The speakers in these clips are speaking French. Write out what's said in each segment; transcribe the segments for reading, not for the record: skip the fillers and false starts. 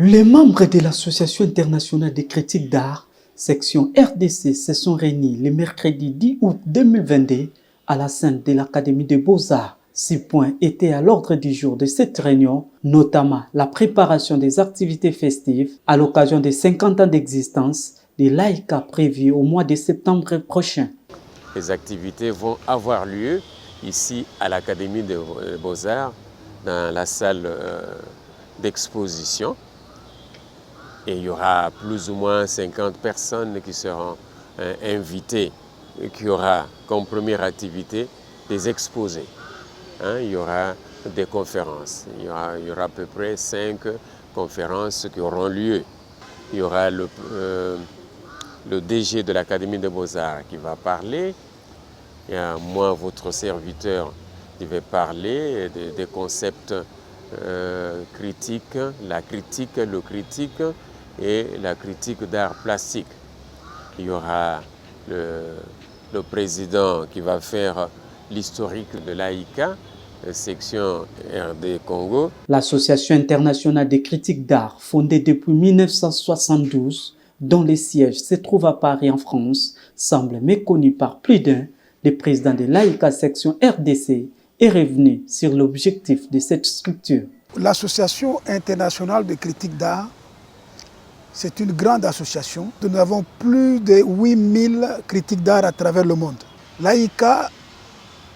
Les membres de l'Association internationale des critiques d'art, section RDC, se sont réunis le mercredi 10 août 2022 à la scène de l'Académie des Beaux-Arts. 6 points étaient à l'ordre du jour de cette réunion, notamment la préparation des activités festives à l'occasion des 50 ans d'existence de l'AICA prévues au mois de septembre prochain. Les activités vont avoir lieu ici à l'Académie des Beaux-Arts, dans la salle d'exposition. Et il y aura plus ou moins 50 personnes qui seront invitées, qui aura comme première activité des exposés. Il y aura des conférences. Il y aura à peu près 5 conférences qui auront lieu. Il y aura le DG de l'Académie des Beaux-Arts qui va parler. Il y a moi, votre serviteur, qui va parler des concepts critiques, la critique, le critique et la critique d'art plastique. Il y aura le président qui va faire l'historique de l'AICA, section RD Congo. L'Association internationale des critiques d'art, fondée depuis 1972, dont le siège se trouve à Paris en France, semble méconnue par plus d'un. Le président de l'AICA section RDC est revenu sur l'objectif de cette structure. L'Association internationale de critiques d'art, c'est une grande association. Nous avons plus de 8000 critiques d'art à travers le monde. L'AICA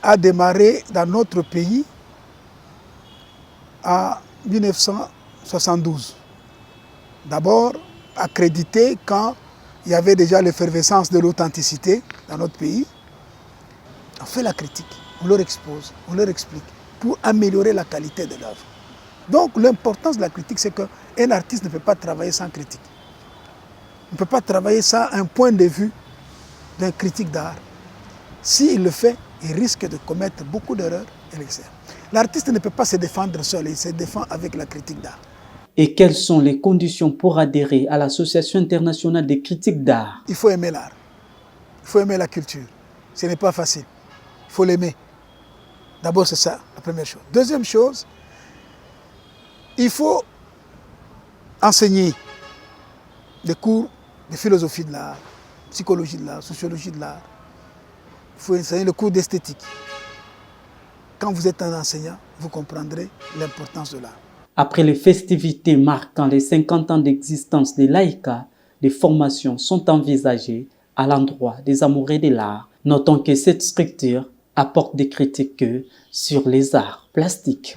a démarré dans notre pays en 1972. D'abord accrédité quand il y avait déjà l'effervescence de l'authenticité dans notre pays. On fait la critique, on leur expose, on leur explique pour améliorer la qualité de l'œuvre. Donc l'importance de la critique, c'est qu'un artiste ne peut pas travailler sans critique. On ne peut pas travailler sans un point de vue d'un critique d'art. S'il le fait, il risque de commettre beaucoup d'erreurs et l'excès. L'artiste ne peut pas se défendre seul, il se défend avec la critique d'art. Et quelles sont les conditions pour adhérer à l'Association internationale des critiques d'art? Il faut aimer l'art, il faut aimer la culture. Ce n'est pas facile, il faut l'aimer. D'abord, c'est ça, la première chose. Deuxième chose, il faut enseigner des cours de philosophie de l'art, psychologie de l'art, sociologie de l'art. Il faut enseigner le cours d'esthétique. Quand vous êtes un enseignant, vous comprendrez l'importance de l'art. Après les festivités marquant les 50 ans d'existence de l'AICA, des formations sont envisagées à l'endroit des amoureux de l'art. Notons que cette structure apporte des critiques sur les arts plastiques.